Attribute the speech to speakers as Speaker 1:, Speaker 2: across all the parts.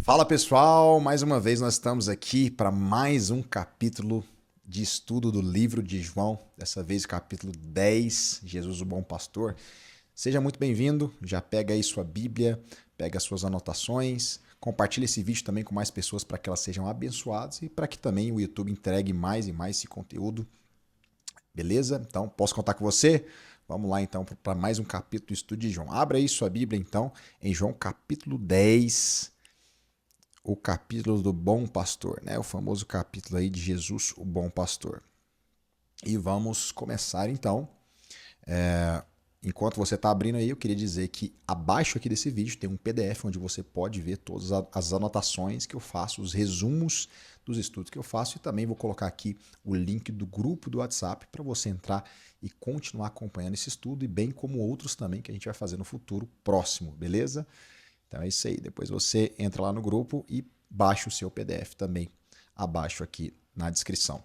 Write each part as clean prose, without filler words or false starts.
Speaker 1: Fala pessoal, mais uma vez nós estamos aqui para mais um capítulo de estudo do livro de João, dessa vez o capítulo 10, Jesus o Bom Pastor. Seja muito bem-vindo, já pega aí sua Bíblia, pega suas anotações, compartilha esse vídeo também com mais pessoas para que elas sejam abençoadas e para que também o YouTube entregue mais e mais esse conteúdo, beleza? Então, posso contar com você? Vamos lá então para mais um capítulo do estudo de João. Abra aí sua Bíblia então em João capítulo 10, o capítulo do Bom Pastor, né? O famoso capítulo aí de Jesus, o Bom Pastor. E vamos começar então. Enquanto você está abrindo aí, eu queria dizer que abaixo aqui desse vídeo tem um PDF onde você pode ver todas as anotações que eu faço, os resumos dos estudos que eu faço, e também vou colocar aqui o link do grupo do WhatsApp para você entrar e continuar acompanhando esse estudo, e bem como outros também que a gente vai fazer no futuro próximo, beleza? Então é isso aí. Depois você entra lá no grupo e baixa o seu PDF também abaixo aqui na descrição.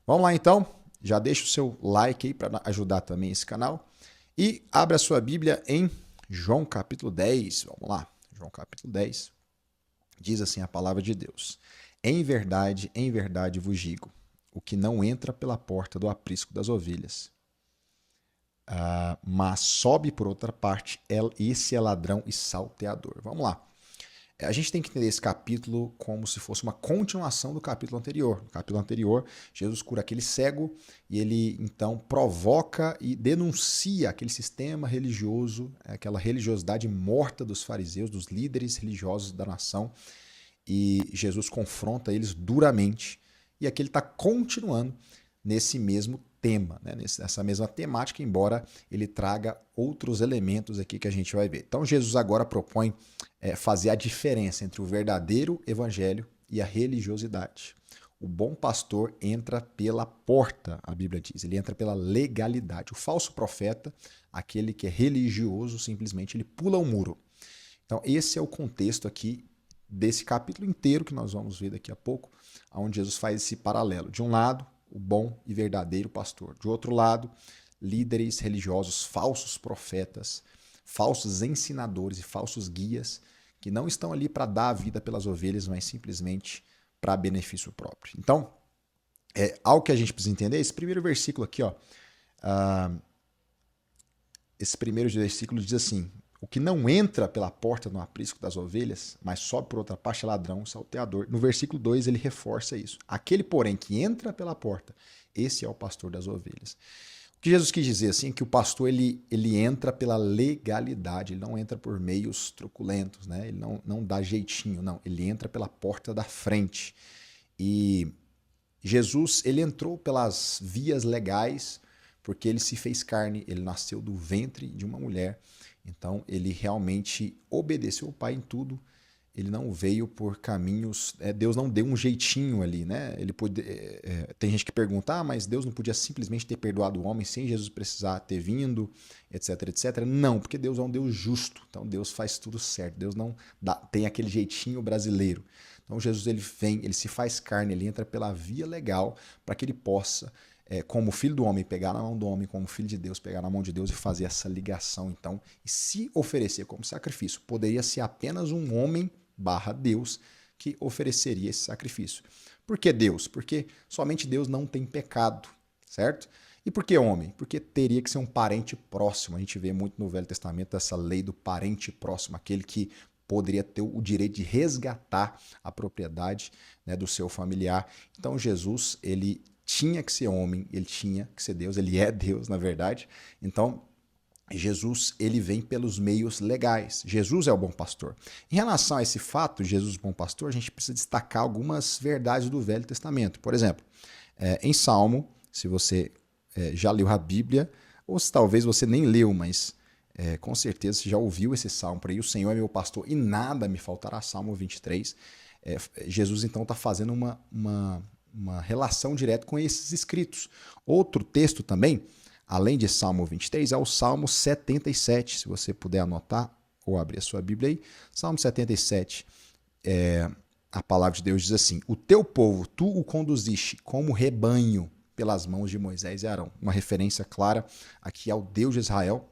Speaker 1: Vamos lá então. Já deixa o seu like aí para ajudar também esse canal. E abre a sua Bíblia em João capítulo 10. Vamos lá. João capítulo 10. Diz assim a palavra de Deus. Em verdade vos digo, o que não entra pela porta do aprisco das ovelhas, mas sobe por outra parte, esse é ladrão e salteador. Vamos lá. A gente tem que entender esse capítulo como se fosse uma continuação do capítulo anterior. No capítulo anterior, Jesus cura aquele cego e ele então provoca e denuncia aquele sistema religioso, aquela religiosidade morta dos fariseus, dos líderes religiosos da nação, e Jesus confronta eles duramente. E aqui ele está continuando nesse mesmo tema, né? Nessa mesma temática, embora ele traga outros elementos aqui que a gente vai ver. Então Jesus agora propõe fazer a diferença entre o verdadeiro evangelho e a religiosidade. O bom pastor entra pela porta, a Bíblia diz, ele entra pela legalidade. O falso profeta, aquele que é religioso, simplesmente ele pula o muro. Então esse é o contexto aqui desse capítulo inteiro que nós vamos ver daqui a pouco, onde Jesus faz esse paralelo. De um lado, o bom e verdadeiro pastor. De outro lado, líderes religiosos, falsos profetas, falsos ensinadores e falsos guias que não estão ali para dar a vida pelas ovelhas, mas simplesmente para benefício próprio. Então, algo que a gente precisa entender, esse primeiro versículo aqui, ó, esse primeiro versículo diz assim: o que não entra pela porta no aprisco das ovelhas, mas sobe por outra parte é ladrão, salteador. No versículo 2 ele reforça isso. Aquele, porém, que entra pela porta, esse é o pastor das ovelhas. O que Jesus quis dizer assim é que o pastor ele entra pela legalidade, ele não entra por meios truculentos, né? Ele não dá jeitinho, não. Ele entra pela porta da frente. E Jesus ele entrou pelas vias legais porque ele se fez carne, ele nasceu do ventre de uma mulher. Então, ele realmente obedeceu o Pai em tudo. Ele não veio por caminhos... Deus não deu um jeitinho ali, né? Tem gente que pergunta, mas Deus não podia simplesmente ter perdoado o homem sem Jesus precisar ter vindo, etc, etc. Não, porque Deus é um Deus justo. Então, Deus faz tudo certo. Deus não tem aquele jeitinho brasileiro. Então, Jesus ele vem, ele se faz carne, ele entra pela via legal para que ele possa... como filho do homem, pegar na mão do homem, como filho de Deus, pegar na mão de Deus e fazer essa ligação, então, e se oferecer como sacrifício. Poderia ser apenas um homem / Deus que ofereceria esse sacrifício. Por que Deus? Porque somente Deus não tem pecado, certo? E por que homem? Porque teria que ser um parente próximo. A gente vê muito no Velho Testamento essa lei do parente próximo, aquele que poderia ter o direito de resgatar a propriedade, né, do seu familiar. Então Jesus, ele tinha que ser homem, ele tinha que ser Deus, ele é Deus, na verdade. Então, Jesus, ele vem pelos meios legais. Jesus é o bom pastor. Em relação a esse fato, Jesus bom pastor, a gente precisa destacar algumas verdades do Velho Testamento. Por exemplo, em Salmo, se você já leu a Bíblia, ou se talvez você nem leu, mas com certeza você já ouviu esse salmo por aí, o Senhor é meu pastor e nada me faltará, Salmo 23. Jesus, então, está fazendo uma relação direta com esses escritos. Outro texto também, além de Salmo 23, é o Salmo 77. Se você puder anotar ou abrir a sua Bíblia aí. Salmo 77, a palavra de Deus diz assim: o teu povo, tu o conduziste como rebanho pelas mãos de Moisés e Arão. Uma referência clara aqui ao Deus de Israel,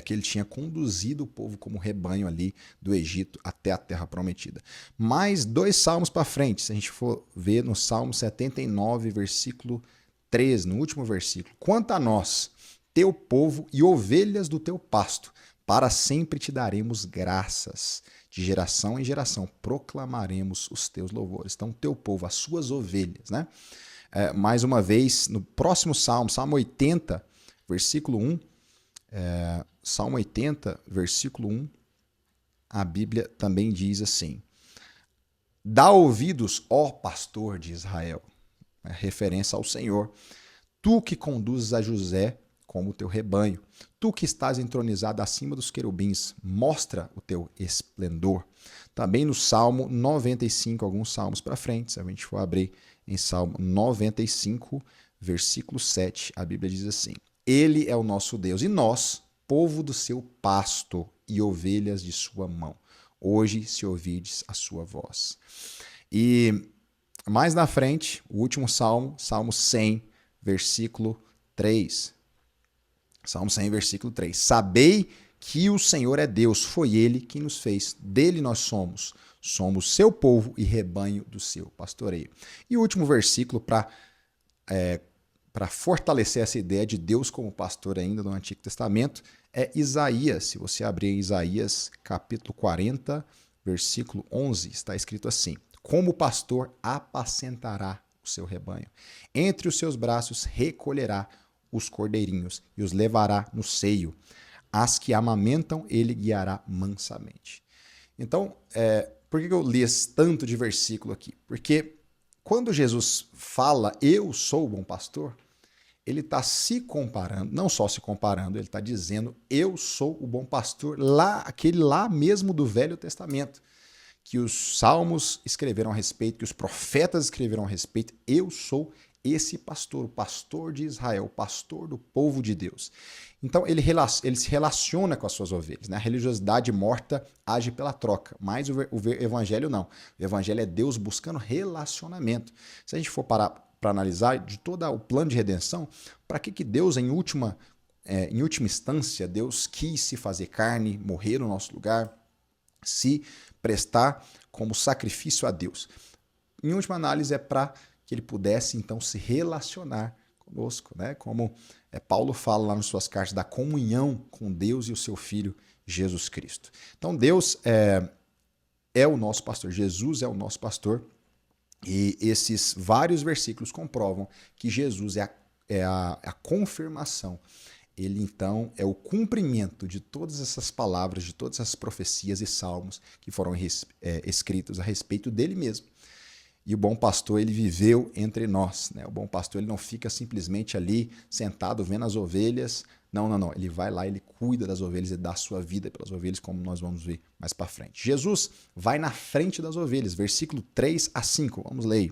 Speaker 1: que ele tinha conduzido o povo como rebanho ali do Egito até a terra prometida. Mais 2 salmos para frente, se a gente for ver no Salmo 79, versículo 13, no último versículo. Quanto a nós, teu povo e ovelhas do teu pasto, para sempre te daremos graças. De geração em geração proclamaremos os teus louvores. Então, teu povo, as suas ovelhas, né? Mais uma vez, no próximo Salmo, Salmo 80, versículo 1, Salmo 80, versículo 1, a Bíblia também diz assim: dá ouvidos, ó pastor de Israel, referência ao Senhor, tu que conduzes a José como o teu rebanho, tu que estás entronizado acima dos querubins, mostra o teu esplendor. Também no Salmo 95, alguns salmos para frente, se a gente for abrir em Salmo 95, versículo 7, a Bíblia diz assim: ele é o nosso Deus e nós, povo do seu pasto e ovelhas de sua mão. Hoje, se ouvides a sua voz. E mais na frente, o último salmo, Salmo 100, versículo 3. Salmo 100, versículo 3. Sabei que o Senhor é Deus, foi Ele quem nos fez, dele nós somos. Somos seu povo e rebanho do seu pastoreio. E o último versículo para fortalecer essa ideia de Deus como pastor ainda no Antigo Testamento, é Isaías. Se você abrir Isaías capítulo 40, versículo 11, está escrito assim: como pastor apacentará o seu rebanho, entre os seus braços recolherá os cordeirinhos e os levará no seio. As que amamentam ele guiará mansamente. Então, por que eu li esse tanto de versículo aqui? Porque quando Jesus fala, eu sou o bom pastor, ele está se comparando, não só se comparando, ele está dizendo, eu sou o bom pastor, aquele lá mesmo do Velho Testamento, que os salmos escreveram a respeito, que os profetas escreveram a respeito, eu sou esse pastor, o pastor de Israel, o pastor do povo de Deus. Então ele se relaciona com as suas ovelhas, né? A religiosidade morta age pela troca, mas o evangelho não. O evangelho é Deus buscando relacionamento. Se a gente for parar para analisar de todo o plano de redenção, para que Deus, em última instância, Deus quis se fazer carne, morrer no nosso lugar, se prestar como sacrifício a Deus. Em última análise, é para que ele pudesse, então, se relacionar conosco, né? Como Paulo fala lá nas suas cartas, da comunhão com Deus e o seu Filho, Jesus Cristo. Então, Deus é o nosso pastor, Jesus é o nosso pastor, e esses vários versículos comprovam que Jesus é a confirmação. Ele, então, é o cumprimento de todas essas palavras, de todas essas profecias e salmos que foram escritos a respeito dele mesmo. E o bom pastor, ele viveu entre nós, né? O bom pastor, ele não fica simplesmente ali sentado vendo as ovelhas. Não. Ele vai lá, ele cuida das ovelhas e dá a sua vida pelas ovelhas, como nós vamos ver mais para frente. Jesus vai na frente das ovelhas, versículo 3 a 5. Vamos ler aí.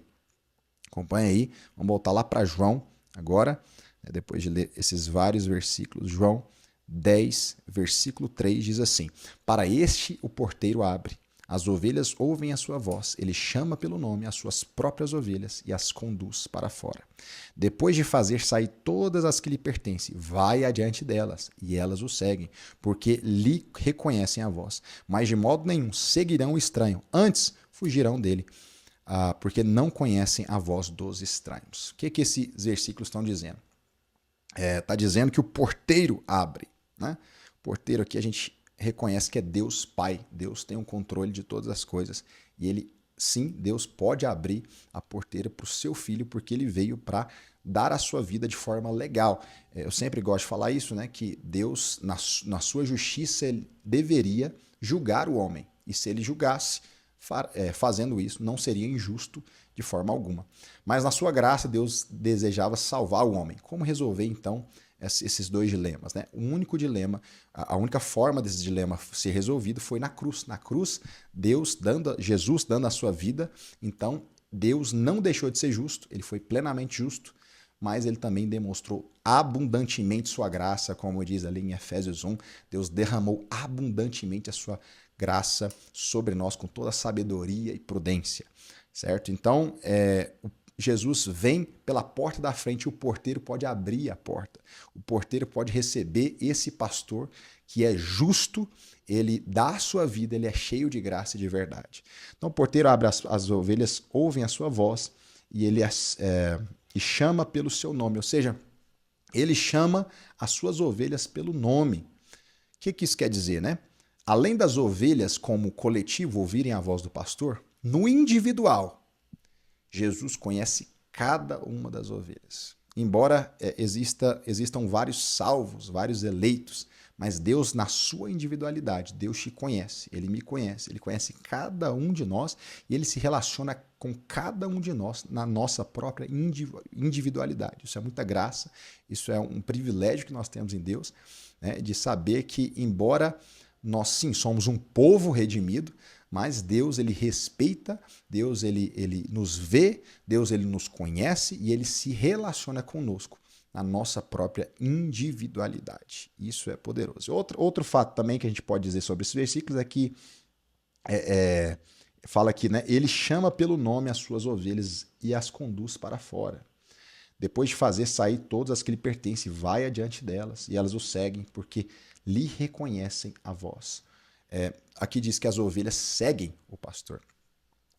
Speaker 1: Acompanha aí. Vamos voltar lá para João agora, depois de ler esses vários versículos. João 10, versículo 3 diz assim: para este o porteiro abre. As ovelhas ouvem a sua voz, ele chama pelo nome as suas próprias ovelhas e as conduz para fora. Depois de fazer sair todas as que lhe pertencem, vai adiante delas, e elas o seguem, porque lhe reconhecem a voz. Mas de modo nenhum seguirão o estranho, antes fugirão dele, porque não conhecem a voz dos estranhos. O que esses versículos estão dizendo? Está dizendo que o porteiro abre, né? O porteiro aqui a gente reconhece que é Deus Pai, Deus tem o controle de todas as coisas e ele, sim, Deus pode abrir a porteira para o seu filho porque ele veio para dar a sua vida de forma legal. Eu sempre gosto de falar isso, né, que Deus, na sua justiça, ele deveria julgar o homem e se ele julgasse, fazendo isso, não seria injusto de forma alguma. Mas na sua graça, Deus desejava salvar o homem. Como resolver, então, esses dois dilemas, né? O único dilema, a única forma desse dilema ser resolvido foi na cruz. Na cruz, Jesus dando a sua vida, então Deus não deixou de ser justo, ele foi plenamente justo, mas ele também demonstrou abundantemente sua graça, como diz ali em Efésios 1, Deus derramou abundantemente a sua graça sobre nós com toda a sabedoria e prudência, certo? Então, Jesus vem pela porta da frente, o porteiro pode abrir a porta. O porteiro pode receber esse pastor que é justo, ele dá a sua vida, ele é cheio de graça e de verdade. Então o porteiro abre as ovelhas, ouvem a sua voz e ele e chama pelo seu nome, ou seja, ele chama as suas ovelhas pelo nome. O que isso quer dizer, né? Além das ovelhas como coletivo ouvirem a voz do pastor, no individual, Jesus conhece cada uma das ovelhas. Embora existam vários salvos, vários eleitos, mas Deus, na sua individualidade, Deus te conhece, Ele me conhece, Ele conhece cada um de nós e Ele se relaciona com cada um de nós na nossa própria individualidade. Isso é muita graça, isso é um privilégio que nós temos em Deus, né, de saber que, embora nós sim somos um povo redimido, mas Deus, ele respeita, Deus, ele nos vê, Deus, ele nos conhece e ele se relaciona conosco na nossa própria individualidade. Isso é poderoso. Outro fato também que a gente pode dizer sobre esses versículos é que fala aqui, né? Ele chama pelo nome as suas ovelhas e as conduz para fora. Depois de fazer sair todas as que lhe pertencem, vai adiante delas e elas o seguem porque lhe reconhecem a voz. Aqui diz que as ovelhas seguem o pastor,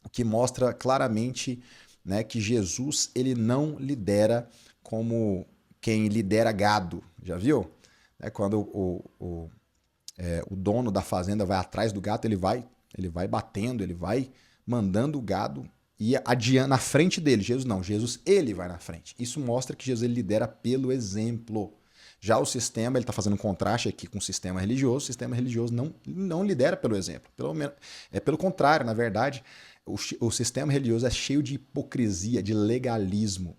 Speaker 1: o que mostra claramente, né, que Jesus ele não lidera como quem lidera gado, já viu? Quando o dono da fazenda vai atrás do gado, ele vai batendo, ele vai mandando o gado ir adiante, na frente dele. Jesus não, Jesus ele vai na frente. Isso mostra que Jesus ele lidera pelo exemplo. Já o sistema, ele está fazendo um contraste aqui com o sistema religioso. O sistema religioso não lidera pelo exemplo. Pelo contrário, na verdade, o sistema religioso é cheio de hipocrisia, de legalismo.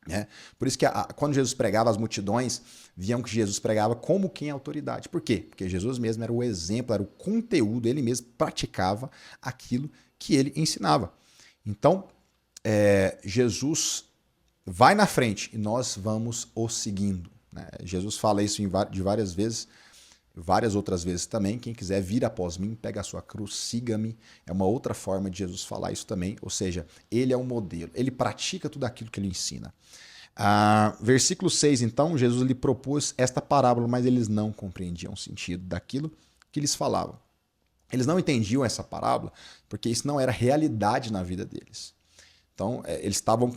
Speaker 1: Né? Por isso que quando Jesus pregava, as multidões viam que Jesus pregava como quem é autoridade. Por quê? Porque Jesus mesmo era o exemplo, era o conteúdo, ele mesmo praticava aquilo que ele ensinava. Então, Jesus vai na frente e nós vamos o seguindo. Jesus fala isso de várias vezes, várias outras vezes também. Quem quiser vir após mim, pega a sua cruz, siga-me. É uma outra forma de Jesus falar isso também. Ou seja, ele é um modelo, ele pratica tudo aquilo que ele ensina. Versículo 6, então, Jesus lhe propôs esta parábola, mas eles não compreendiam o sentido daquilo que lhes falava. Eles não entendiam essa parábola porque isso não era realidade na vida deles. Então,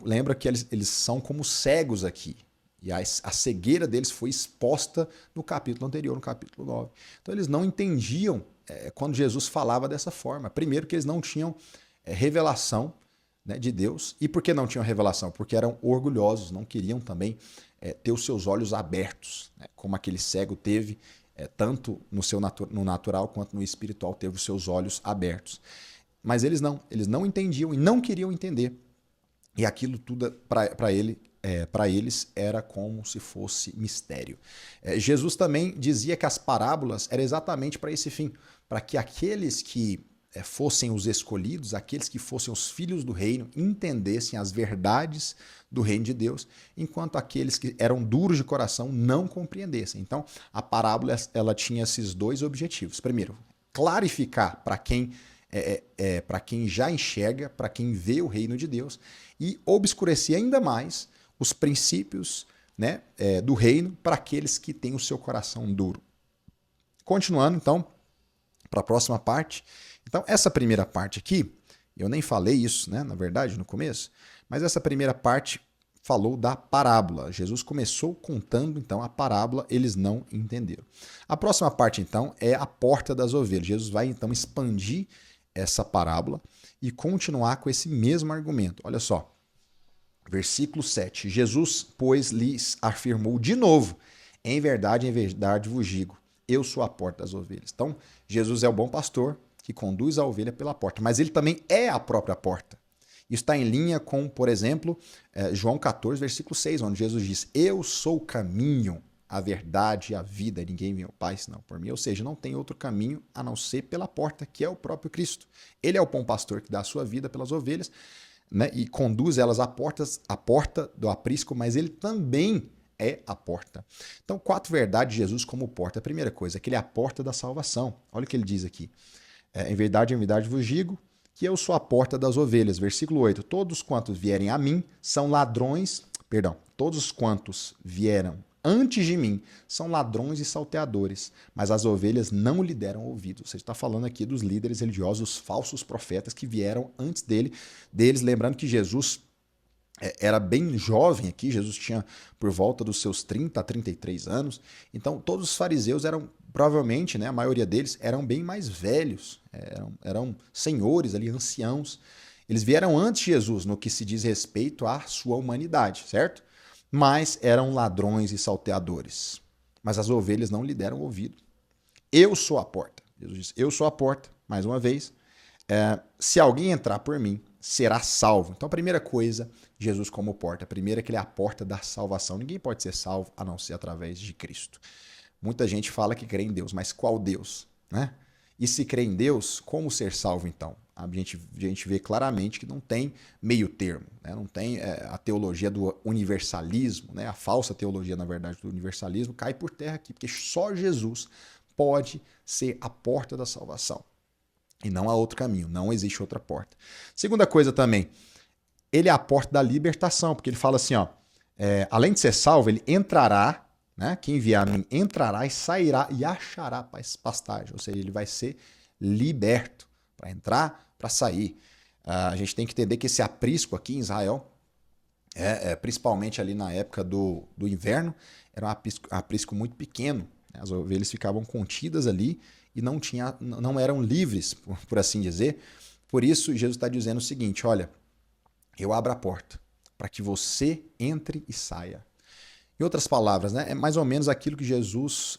Speaker 1: lembra que eles são como cegos aqui. E a cegueira deles foi exposta no capítulo anterior, no capítulo 9. Então eles não entendiam quando Jesus falava dessa forma. Primeiro que eles não tinham revelação, né, de Deus. E por que não tinham revelação? Porque eram orgulhosos, não queriam também ter os seus olhos abertos, né, como aquele cego teve, tanto no natural quanto no espiritual, teve os seus olhos abertos. Mas eles não entendiam e não queriam entender. E aquilo tudo para eles era como se fosse mistério. Jesus também dizia que as parábolas eram exatamente para esse fim, para que aqueles que fossem os escolhidos, aqueles que fossem os filhos do reino, entendessem as verdades do reino de Deus, enquanto aqueles que eram duros de coração não compreendessem. Então, a parábola ela tinha esses dois objetivos. Primeiro, clarificar para quem já enxerga, para quem vê o reino de Deus, e obscurecer ainda mais os princípios, né, do reino para aqueles que têm o seu coração duro. Continuando, então, para a próxima parte. Então, essa primeira parte aqui, eu nem falei isso, né, na verdade, no começo, mas essa primeira parte falou da parábola. Jesus começou contando, então, a parábola, eles não entenderam. A próxima parte, então, é a porta das ovelhas. Jesus vai, então, expandir essa parábola e continuar com esse mesmo argumento. Olha só. Versículo 7. Jesus, pois, lhes afirmou de novo: em verdade vos digo, eu sou a porta das ovelhas. Então, Jesus é o bom pastor que conduz a ovelha pela porta, mas ele também é a própria porta. Isso está em linha com, por exemplo, João 14, versículo 6, onde Jesus diz: eu sou o caminho, a verdade e a vida, ninguém vem ao Pai senão por mim. Ou seja, não tem outro caminho a não ser pela porta, que é o próprio Cristo. Ele é o bom pastor que dá a sua vida pelas ovelhas, né, e conduz elas à porta do aprisco, mas ele também é a porta. Então, 4 verdades de Jesus como porta. A primeira coisa é que ele é a porta da salvação. Olha o que ele diz aqui. Em verdade vos digo que eu sou a porta das ovelhas. Versículo 8. Todos quantos vierem a mim são ladrões, perdão, todos quantos vieram antes de mim são ladrões e salteadores, mas as ovelhas não lhe deram ouvido. Você está falando aqui dos líderes religiosos, os falsos profetas que vieram antes deles, lembrando que Jesus era bem jovem aqui, Jesus tinha por volta dos seus 30 a 33 anos, então todos os fariseus eram, provavelmente, né, a maioria deles eram bem mais velhos, eram senhores ali, anciãos. Eles vieram antes de Jesus no que se diz respeito à sua humanidade, certo? Mas eram ladrões e salteadores. Mas as ovelhas não lhe deram ouvido. Eu sou a porta. Jesus disse, eu sou a porta, mais uma vez. Se alguém entrar por mim, será salvo. Então, a primeira coisa, Jesus como porta. A primeira é que ele é a porta da salvação. Ninguém pode ser salvo a não ser através de Cristo. Muita gente fala que crê em Deus, mas qual Deus? Né? E se crê em Deus, como ser salvo então? A gente vê claramente que não tem meio termo, né? Não tem a teologia do universalismo, né? A falsa teologia, na verdade, do universalismo cai por terra aqui, porque só Jesus pode ser a porta da salvação. E não há outro caminho, não existe outra porta. Segunda coisa também, ele é a porta da libertação, porque ele fala assim, ó, além de ser salvo, ele entrará, né? Quem vier a mim entrará e sairá e achará pastagem, ou seja, ele vai ser liberto para entrar, para sair. A gente tem que entender que esse aprisco aqui em Israel, principalmente ali na época do inverno, era um aprisco muito pequeno, né? As ovelhas ficavam contidas ali e não eram livres, por assim dizer. Por isso, Jesus está dizendo o seguinte, olha, eu abro a porta para que você entre e saia. Em outras palavras, né, é mais ou menos aquilo que Jesus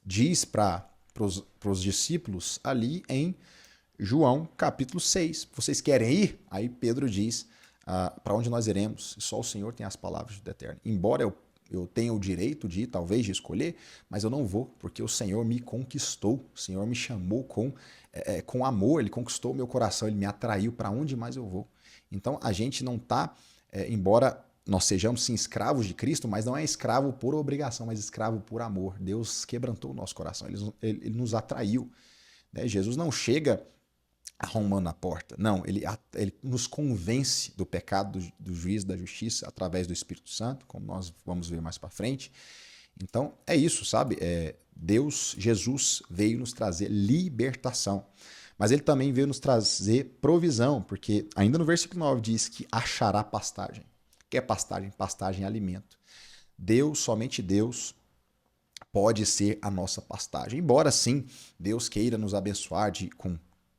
Speaker 1: diz para os discípulos ali em João capítulo 6. Vocês querem ir? Aí Pedro diz, para onde nós iremos? Só o Senhor tem as palavras do eterno. Embora eu tenha o direito de ir, talvez, de escolher, mas eu não vou, porque o Senhor me conquistou, o Senhor me chamou com amor, Ele conquistou o meu coração, Ele me atraiu, para onde mais eu vou? Então, a gente não está, embora nós sejamos, sim, escravos de Cristo, mas não é escravo por obrigação, mas escravo por amor. Deus quebrantou o nosso coração, Ele nos atraiu. Né? Jesus não chega arrombando a porta. Não, ele nos convence do pecado, do juízo, da justiça, através do Espírito Santo, como nós vamos ver mais para frente. Então, é isso, sabe? Jesus veio nos trazer libertação. Mas ele também veio nos trazer provisão, porque ainda no versículo 9 diz que achará pastagem. O que é pastagem? Pastagem é alimento. Deus, somente Deus, pode ser a nossa pastagem. Embora, sim, Deus queira nos abençoar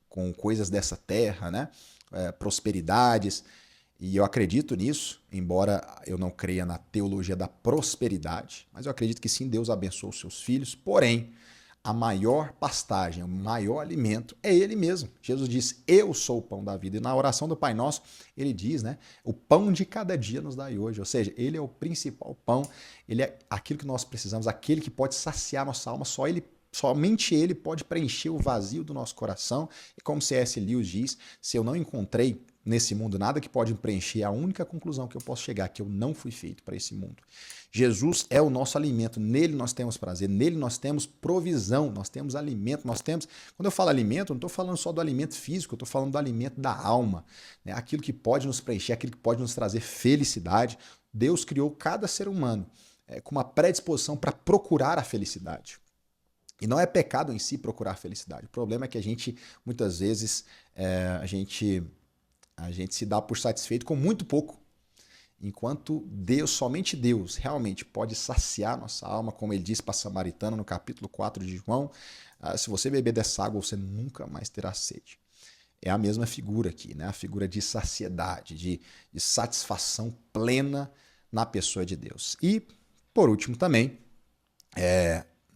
Speaker 1: com coisas dessa terra, né? Prosperidades, e eu acredito nisso, embora eu não creia na teologia da prosperidade, mas eu acredito que sim, Deus abençoa os seus filhos, porém, a maior pastagem, o maior alimento é Ele mesmo. Jesus diz, eu sou o pão da vida, e na oração do Pai Nosso, Ele diz, né? O pão de cada dia nos dai hoje, ou seja, Ele é o principal pão, Ele é aquilo que nós precisamos, aquele que pode saciar nossa alma, somente Ele pode preencher o vazio do nosso coração. E como C.S. Lewis diz, se eu não encontrei nesse mundo nada que pode preencher, a única conclusão que eu posso chegar é que eu não fui feito para esse mundo. Jesus é o nosso alimento, nele nós temos prazer, nele nós temos provisão, nós temos alimento, Quando eu falo alimento, eu não estou falando só do alimento físico, eu estou falando do alimento da alma, né? Aquilo que pode nos preencher, aquilo que pode nos trazer felicidade. Deus criou cada ser humano com uma predisposição para procurar a felicidade. E não é pecado em si procurar a felicidade. O problema é que a gente, muitas vezes, a gente se dá por satisfeito com muito pouco. Enquanto Deus, somente Deus, realmente pode saciar nossa alma, como ele diz para a Samaritana no capítulo 4 de João, se você beber dessa água, você nunca mais terá sede. É a mesma figura aqui, né? A figura de saciedade, de satisfação plena na pessoa de Deus. E, por último também,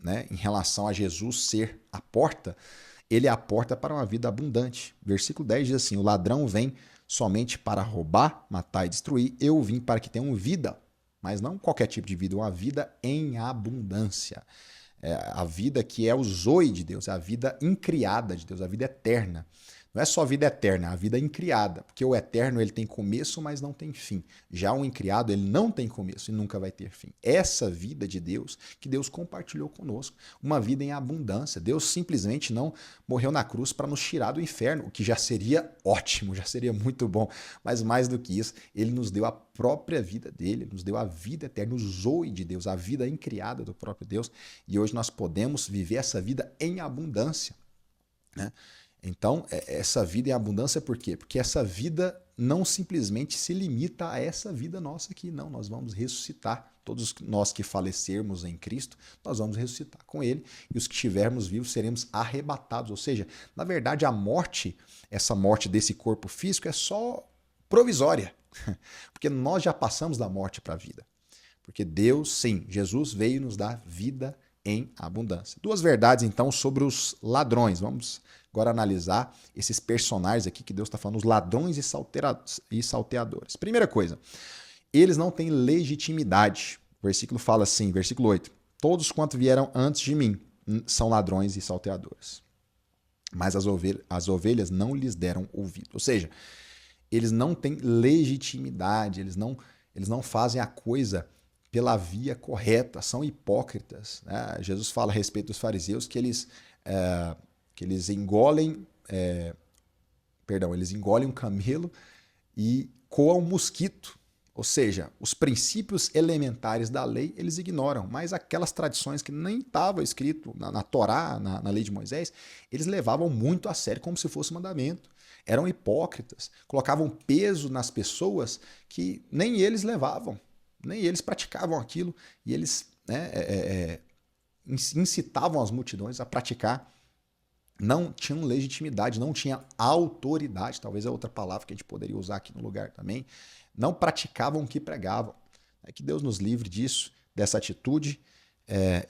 Speaker 1: né, em relação a Jesus ser a porta, ele é a porta para uma vida abundante. Versículo 10 diz assim, o ladrão vem somente para roubar, matar e destruir, eu vim para que tenham vida, mas não qualquer tipo de vida, uma vida em abundância. A vida que é o zoe de Deus, a vida incriada de Deus, a vida eterna. Não é só vida eterna, é a vida incriada, porque o eterno ele tem começo, mas não tem fim. Já o incriado ele não tem começo e nunca vai ter fim. Essa vida de Deus que Deus compartilhou conosco, uma vida em abundância. Deus simplesmente não morreu na cruz para nos tirar do inferno, o que já seria ótimo, já seria muito bom. Mas mais do que isso, ele nos deu a própria vida dele, nos deu a vida eterna, o zoe de Deus, a vida incriada do próprio Deus. E hoje nós podemos viver essa vida em abundância, né? Então, essa vida em abundância por quê? Porque essa vida não simplesmente se limita a essa vida nossa aqui, não. Nós vamos ressuscitar. Todos nós que falecermos em Cristo, nós vamos ressuscitar com Ele. E os que estivermos vivos seremos arrebatados. Ou seja, na verdade, a morte, essa morte desse corpo físico é só provisória. Porque nós já passamos da morte para a vida. Porque Deus, sim, Jesus veio nos dar vida em abundância. Duas verdades, então, sobre os ladrões. Vamos agora analisar esses personagens aqui que Deus está falando, os ladrões e salteadores. Primeira coisa, eles não têm legitimidade. O versículo fala assim, versículo 8, todos quanto vieram antes de mim são ladrões e salteadores, mas as ovelhas não lhes deram ouvido. Ou seja, eles não têm legitimidade, eles não fazem a coisa pela via correta, são hipócritas, né? Jesus fala a respeito dos fariseus que eles engolem um camelo e coam um mosquito. Ou seja, os princípios elementares da lei eles ignoram, mas aquelas tradições que nem estava escrito na Torá, na lei de Moisés, eles levavam muito a sério como se fosse mandamento. Eram hipócritas, colocavam peso nas pessoas que nem eles levavam, nem eles praticavam aquilo, e eles incitavam as multidões a praticar. Não tinham legitimidade, não tinha autoridade, talvez é outra palavra que a gente poderia usar aqui no lugar também. Não praticavam o que pregavam. Que Deus nos livre disso, dessa atitude,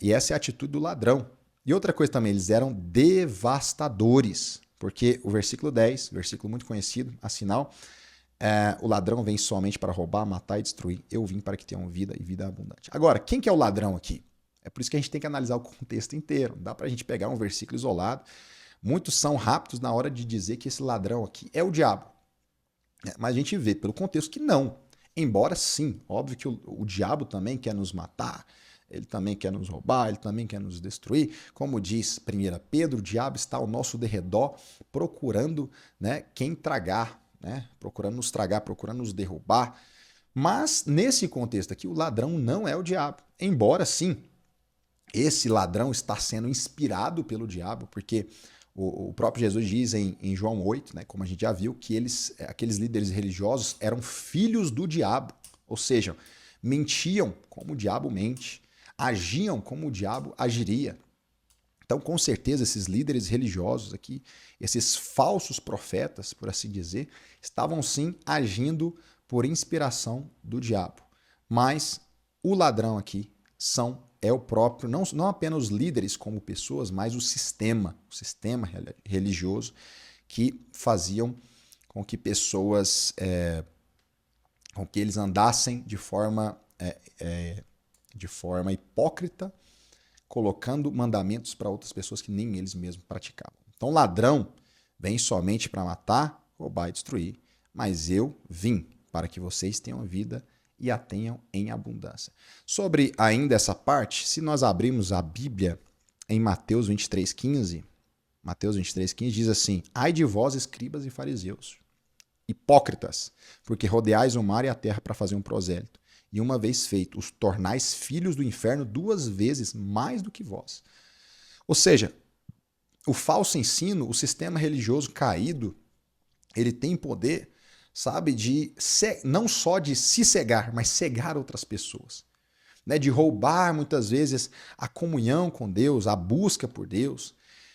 Speaker 1: e essa é a atitude do ladrão. E outra coisa também, eles eram devastadores, porque o versículo 10, versículo muito conhecido, afinal, o ladrão vem somente para roubar, matar e destruir. Eu vim para que tenham vida e vida abundante. Agora, quem que é o ladrão aqui? É por isso que a gente tem que analisar o contexto inteiro. Não dá para a gente pegar um versículo isolado. Muitos são rápidos na hora de dizer que esse ladrão aqui é o diabo. Mas a gente vê pelo contexto que não. Embora sim, óbvio que o diabo também quer nos matar, ele também quer nos roubar, ele também quer nos destruir. Como diz 1 Pedro, o diabo está ao nosso derredor procurando, né, quem tragar, né, procurando nos tragar, procurando nos derrubar. Mas nesse contexto aqui, o ladrão não é o diabo. Embora sim, esse ladrão está sendo inspirado pelo diabo, porque o próprio Jesus diz em João 8, né, como a gente já viu, que aqueles líderes religiosos eram filhos do diabo, ou seja, mentiam como o diabo mente, agiam como o diabo agiria. Então, com certeza, esses líderes religiosos aqui, esses falsos profetas, por assim dizer, estavam sim agindo por inspiração do diabo. Mas o ladrão aqui é o próprio, não apenas os líderes como pessoas, mas o sistema religioso que faziam com que pessoas, com que eles andassem de forma hipócrita, colocando mandamentos para outras pessoas que nem eles mesmos praticavam. Então, ladrão vem somente para matar, roubar e destruir, mas eu vim para que vocês tenham vida e a tenham em abundância. Sobre ainda essa parte, se nós abrirmos a Bíblia em Mateus 23,15, Mateus 23,15 diz assim: ai de vós, escribas e fariseus, hipócritas, porque rodeais o mar e a terra para fazer um prosélito, e uma vez feito, os tornais filhos do inferno 2 vezes mais do que vós. Ou seja, o falso ensino, o sistema religioso caído, ele tem poder, sabe, não só de se cegar, mas cegar outras pessoas, né? De roubar muitas vezes a comunhão com Deus, a busca por Deus.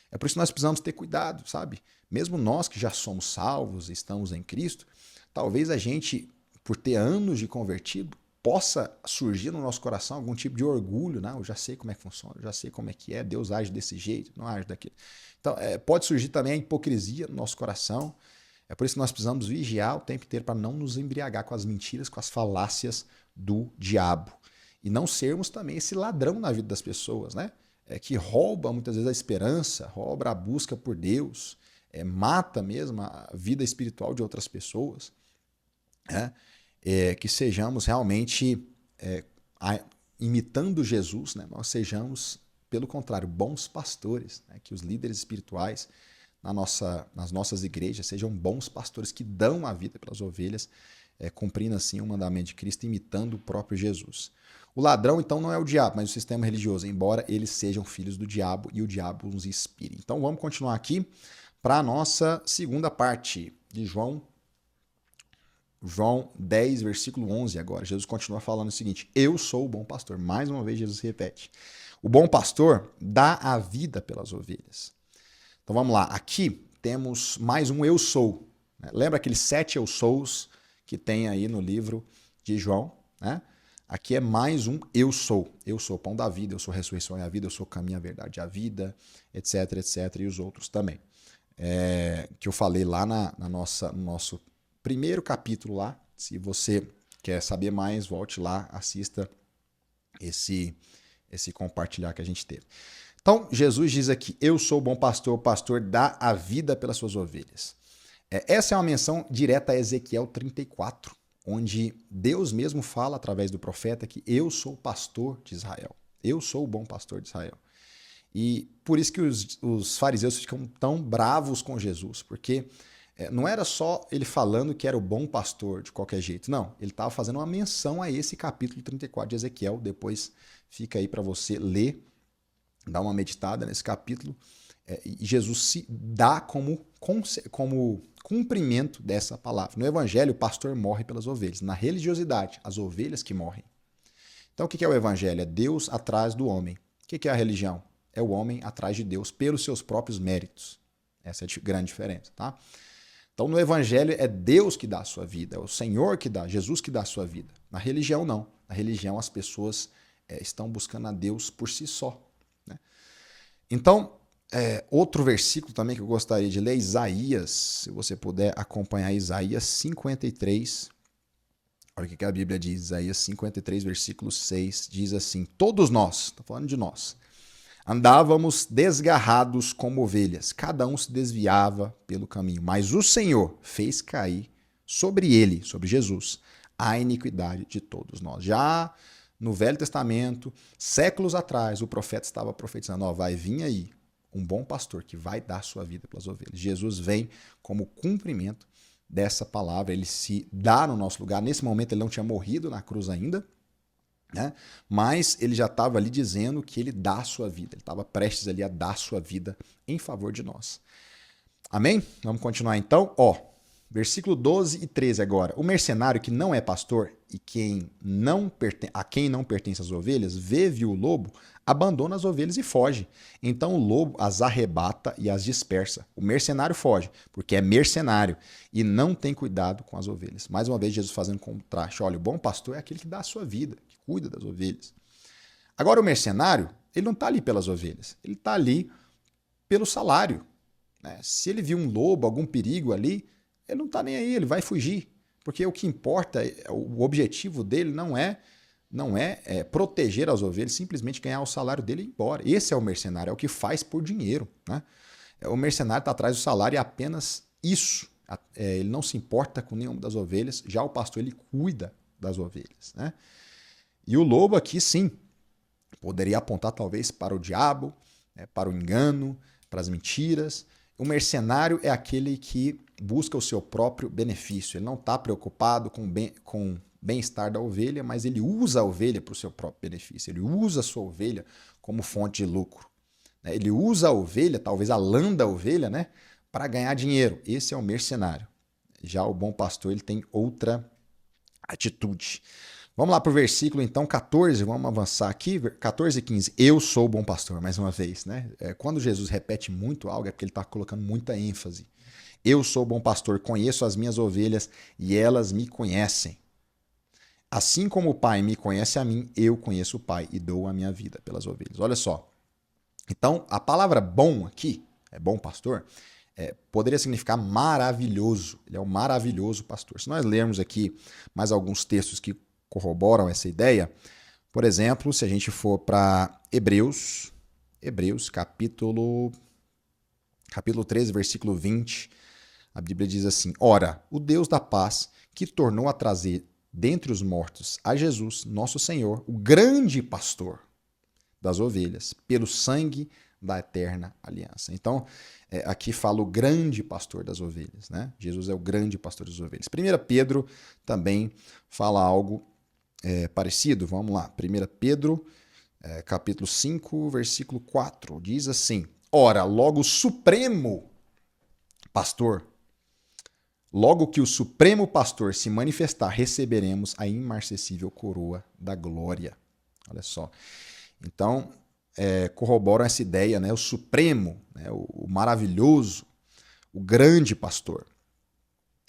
Speaker 1: É por isso que nós precisamos ter cuidado, sabe? Mesmo nós que já somos salvos, estamos em Cristo, talvez a gente, por ter anos de convertido, possa surgir no nosso coração algum tipo de orgulho, né? Eu já sei como é que funciona, eu já sei como é que é, Deus age desse jeito, não age daquele. Então, pode surgir também a hipocrisia no nosso coração. É por isso que nós precisamos vigiar o tempo inteiro para não nos embriagar com as mentiras, com as falácias do diabo. E não sermos também esse ladrão na vida das pessoas, né? Que rouba muitas vezes a esperança, rouba a busca por Deus, mata mesmo a vida espiritual de outras pessoas, né? Que sejamos realmente imitando Jesus, né? Nós sejamos, pelo contrário, bons pastores, né? Que os líderes espirituais nas nossas igrejas sejam bons pastores que dão a vida pelas ovelhas, cumprindo assim o mandamento de Cristo, imitando o próprio Jesus. O ladrão, então, não é o diabo, mas o sistema religioso, embora eles sejam filhos do diabo e o diabo os inspire. Então vamos continuar aqui para a nossa segunda parte de João 10, versículo 11 agora. Jesus continua falando o seguinte: eu sou o bom pastor. Mais uma vez Jesus repete. O bom pastor dá a vida pelas ovelhas. Então vamos lá. Aqui temos mais um eu sou. Lembra aqueles 7 eu sous que tem aí no livro de João, né? Aqui é mais um eu sou. Eu sou o pão da vida, eu sou a ressurreição e a vida, eu sou o caminho, a verdade e a vida, etc, etc. E os outros também. Que eu falei lá no nosso primeiro capítulo lá. Se você quer saber mais, volte lá, assista esse compartilhar que a gente teve. Então, Jesus diz aqui: eu sou o bom pastor, o pastor dá a vida pelas suas ovelhas. Essa é uma menção direta a Ezequiel 34, onde Deus mesmo fala através do profeta que eu sou o pastor de Israel. Eu sou o bom pastor de Israel. E por isso que os fariseus ficam tão bravos com Jesus, porque não era só ele falando que era o bom pastor de qualquer jeito, não. Ele estava fazendo uma menção a esse capítulo 34 de Ezequiel. Depois fica aí para você ler, dar uma meditada nesse capítulo. E Jesus se dá como cumprimento dessa palavra. No evangelho, o pastor morre pelas ovelhas. Na religiosidade, as ovelhas que morrem. Então, o que é o evangelho? É Deus atrás do homem. O que é a religião? É o homem atrás de Deus pelos seus próprios méritos. Essa é a grande diferença, tá? Então, no evangelho, é Deus que dá a sua vida, é o Senhor que dá, Jesus que dá a sua vida. Na religião, não. Na religião, as pessoas estão buscando a Deus por si só, né? Então, outro versículo também que eu gostaria de ler, Isaías, se você puder acompanhar Isaías 53. Olha o que a Bíblia diz, Isaías 53, versículo 6, diz assim: todos nós, está falando de nós, andávamos desgarrados como ovelhas, cada um se desviava pelo caminho, mas o Senhor fez cair sobre ele, sobre Jesus, a iniquidade de todos nós. Já no Velho Testamento, séculos atrás, o profeta estava profetizando: vai vir aí um bom pastor que vai dar sua vida pelas ovelhas. Jesus vem como cumprimento dessa palavra, ele se dá no nosso lugar. Nesse momento ele não tinha morrido na cruz ainda, né? Mas ele já estava ali dizendo que ele dá a sua vida, ele estava prestes ali a dar a sua vida em favor de nós. Amém? Vamos continuar então. Versículo 12 e 13 agora. O mercenário que não é pastor e a quem não pertence as ovelhas, viu o lobo, abandona as ovelhas e foge. Então o lobo as arrebata e as dispersa. O mercenário foge, porque é mercenário e não tem cuidado com as ovelhas. Mais uma vez, Jesus fazendo contraste. Olha, o bom pastor é aquele que dá a sua vida, que cuida das ovelhas. Agora o mercenário, ele não está ali pelas ovelhas, ele está ali pelo salário, né? Se ele viu um lobo, algum perigo ali, ele não está nem aí, ele vai fugir. Porque o que importa, o objetivo dele não é proteger as ovelhas, simplesmente ganhar o salário dele e ir embora. Esse é o mercenário, é o que faz por dinheiro, né? O mercenário está atrás do salário e é apenas isso. Ele não se importa com nenhuma das ovelhas, já o pastor ele cuida das ovelhas, né? E o lobo aqui, sim, poderia apontar talvez para o diabo, né, para o engano, para as mentiras. O mercenário é aquele que busca o seu próprio benefício. Ele não está preocupado com o bem-estar da ovelha, mas ele usa a ovelha para o seu próprio benefício. Ele usa a sua ovelha como fonte de lucro. Ele usa a ovelha, talvez a lã da ovelha, né, para ganhar dinheiro. Esse é o mercenário. Já o bom pastor ele tem outra atitude. Vamos lá para o versículo, então, 14, vamos avançar aqui, 14 e 15. Eu sou o bom pastor, mais uma vez, né? Quando Jesus repete muito algo, é porque ele está colocando muita ênfase. Eu sou o bom pastor, conheço as minhas ovelhas e elas me conhecem. Assim como o Pai me conhece a mim, eu conheço o Pai e dou a minha vida pelas ovelhas. Olha só. Então, a palavra bom aqui, bom pastor, poderia significar maravilhoso. Ele é um maravilhoso pastor. Se nós lermos aqui mais alguns textos que corroboram essa ideia, por exemplo, se a gente for para Hebreus capítulo capítulo 13, versículo 20, a Bíblia diz assim: Ora, o Deus da paz, que tornou a trazer dentre os mortos a Jesus, nosso Senhor, o grande pastor das ovelhas, pelo sangue da eterna aliança. Então, aqui fala o grande pastor das ovelhas, né? Jesus é o grande pastor das ovelhas. 1 Pedro também fala algo parecido. Vamos lá. 1 Pedro, capítulo 5, versículo 4, diz assim: Ora, logo o supremo pastor, logo que o supremo pastor se manifestar, receberemos a imarcessível coroa da glória. Olha só. Então, corroboram essa ideia, né? O supremo, né? O maravilhoso, o grande pastor.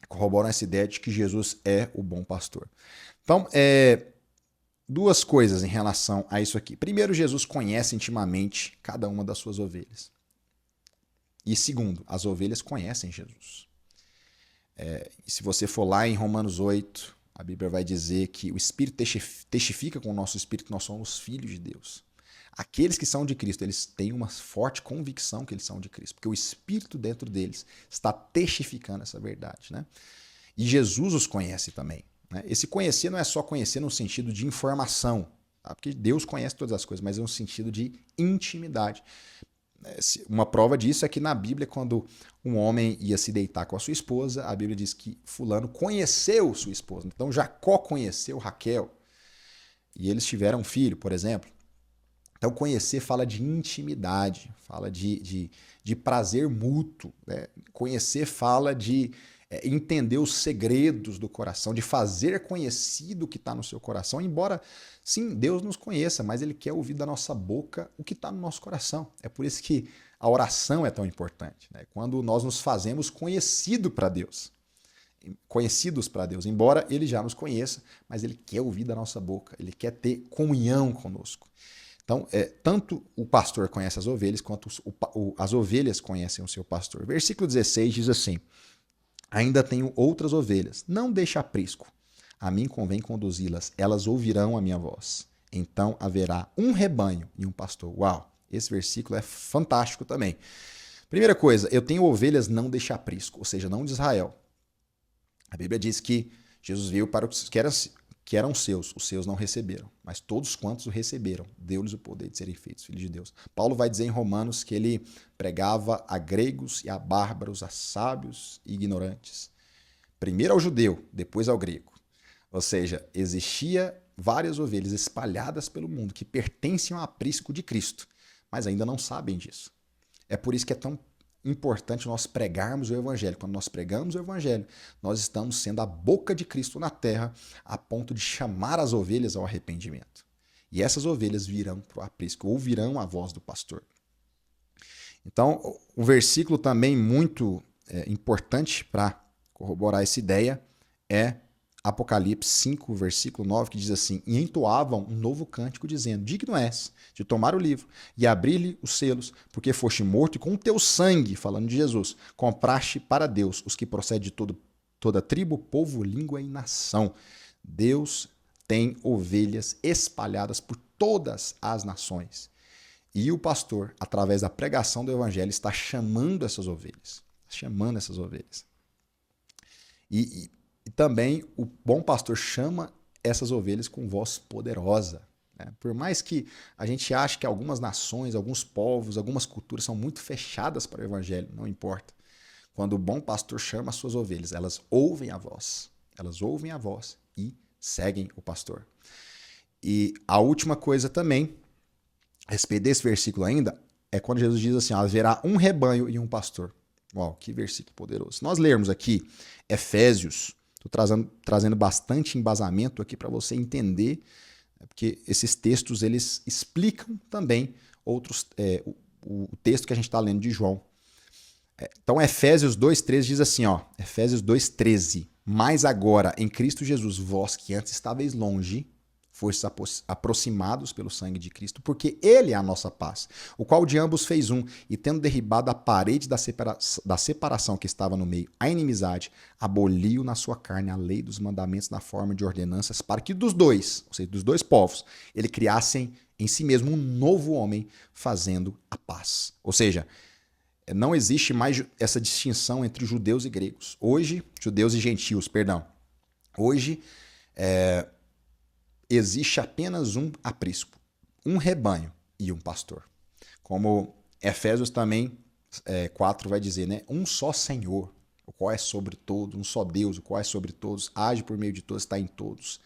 Speaker 1: Corroboram essa ideia de que Jesus é o bom pastor. Então, duas coisas em relação a isso aqui. Primeiro, Jesus conhece intimamente cada uma das suas ovelhas. E segundo, as ovelhas conhecem Jesus. E se você for lá em Romanos 8, a Bíblia vai dizer que o Espírito testifica com o nosso Espírito que nós somos filhos de Deus. Aqueles que são de Cristo, eles têm uma forte convicção que eles são de Cristo, porque o Espírito dentro deles está testificando essa verdade, né? E Jesus os conhece também, né? Esse conhecer não é só conhecer no sentido de informação, tá? Porque Deus conhece todas as coisas, mas é no sentido de intimidade. Uma prova disso é que na Bíblia, quando um homem ia se deitar com a sua esposa, a Bíblia diz que fulano conheceu sua esposa. Então Jacó conheceu Raquel e eles tiveram um filho, por exemplo. Então, conhecer fala de intimidade, fala de prazer mútuo, né? Conhecer fala de entender os segredos do coração, de fazer conhecido o que está no seu coração. Embora, sim, Deus nos conheça, mas Ele quer ouvir da nossa boca o que está no nosso coração. É por isso que a oração é tão importante, né? Quando nós nos fazemos conhecidos para Deus, embora Ele já nos conheça, mas Ele quer ouvir da nossa boca, Ele quer ter comunhão conosco. Então, tanto o pastor conhece as ovelhas, quanto as ovelhas conhecem o seu pastor. Versículo 16 diz assim: Ainda tenho outras ovelhas, não deixe aprisco. A mim convém conduzi-las, elas ouvirão a minha voz. Então haverá um rebanho e um pastor. Uau, esse versículo é fantástico também. Primeira coisa, eu tenho ovelhas, não deixe aprisco, ou seja, não de Israel. A Bíblia diz que Jesus veio para os que eram seus, os seus não receberam, mas todos quantos o receberam, deu-lhes o poder de serem feitos filhos de Deus. Paulo vai dizer em Romanos que ele pregava a gregos e a bárbaros, a sábios e ignorantes. Primeiro ao judeu, depois ao grego. Ou seja, existia várias ovelhas espalhadas pelo mundo que pertenciam ao aprisco de Cristo, mas ainda não sabem disso. É por isso que é tão importante nós pregarmos o Evangelho. Quando nós pregamos o Evangelho, nós estamos sendo a boca de Cristo na terra, a ponto de chamar as ovelhas ao arrependimento. E essas ovelhas virão para o aprisco, ouvirão a voz do pastor. Então, um versículo também muito importante para corroborar essa ideia é Apocalipse 5, versículo 9, que diz assim: E entoavam um novo cântico, dizendo: Digno és de tomar o livro e abrir-lhe os selos, porque foste morto e com o teu sangue, falando de Jesus, compraste para Deus os que procedem de toda tribo, povo, língua e nação. Deus tem ovelhas espalhadas por todas as nações. E o pastor, através da pregação do evangelho, está chamando essas ovelhas. E também o bom pastor chama essas ovelhas com voz poderosa, né? Por mais que a gente ache que algumas nações, alguns povos, algumas culturas são muito fechadas para o evangelho, não importa. Quando o bom pastor chama as suas ovelhas, elas ouvem a voz e seguem o pastor. E a última coisa também, a respeito desse versículo ainda, é quando Jesus diz assim: haverá um rebanho e um pastor. Uau, que versículo poderoso. Se nós lermos aqui Efésios, estou trazendo bastante embasamento aqui para você entender, porque esses textos eles explicam também outros, o texto que a gente está lendo de João. Então, Efésios 2,13 diz assim, Efésios 2,13: Mas agora, em Cristo Jesus, vós que antes estáveis longe, fostes aproximados pelo sangue de Cristo, porque Ele é a nossa paz, o qual de ambos fez um, e tendo derribado a parede da separação que estava no meio, a inimizade, aboliu na sua carne a lei dos mandamentos na forma de ordenanças, para que dos dois, ou seja, dos dois povos, ele criassem em si mesmo um novo homem, fazendo a paz. Ou seja, não existe mais essa distinção entre judeus e gregos. Hoje, judeus e gentios, perdão. Hoje, existe apenas um aprisco, um rebanho e um pastor. Como Efésios também 4 vai dizer, né? Um só Senhor, o qual é sobre todos, um só Deus, o qual é sobre todos, age por meio de todos, está em todos.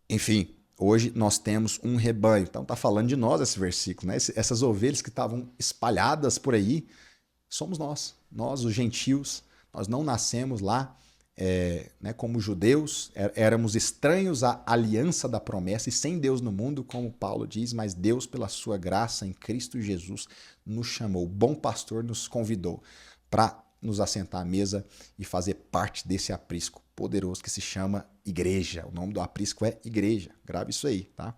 Speaker 1: Enfim, hoje nós temos um rebanho. Então está falando de nós esse versículo, né? Essas ovelhas que estavam espalhadas por aí, somos nós. Nós, os gentios, nós não nascemos lá né, como judeus, éramos estranhos à aliança da promessa e sem Deus no mundo, como Paulo diz, mas Deus, pela sua graça em Cristo Jesus, nos chamou. O bom pastor nos convidou para nos assentar à mesa e fazer parte desse aprisco poderoso que se chama igreja. O nome do aprisco é igreja. Grave isso aí, tá?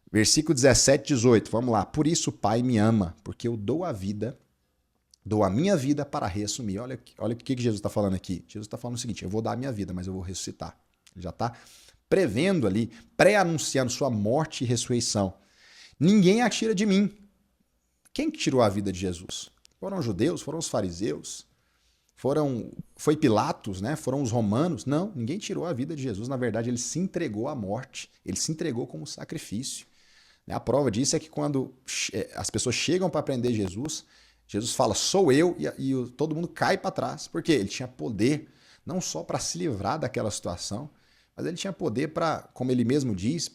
Speaker 1: Versículo 17 e 18, vamos lá. Por isso o Pai me ama, porque eu dou a minha vida para reassumir. Olha o que Jesus está falando aqui. Jesus está falando o seguinte, eu vou dar a minha vida, mas eu vou ressuscitar. Ele já está prevendo ali, pré-anunciando sua morte e ressurreição. Ninguém a tira de mim. Quem que tirou a vida de Jesus? Foram os judeus? Foram os fariseus? Foi Pilatos, né? Foram os romanos? Não, ninguém tirou a vida de Jesus. Na verdade, ele se entregou à morte. Ele se entregou como sacrifício. A prova disso é que quando as pessoas chegam para prender Jesus, Jesus fala, sou eu, e todo mundo cai para trás. Por quê? Ele tinha poder não só para se livrar daquela situação, mas ele tinha poder para, como ele mesmo diz,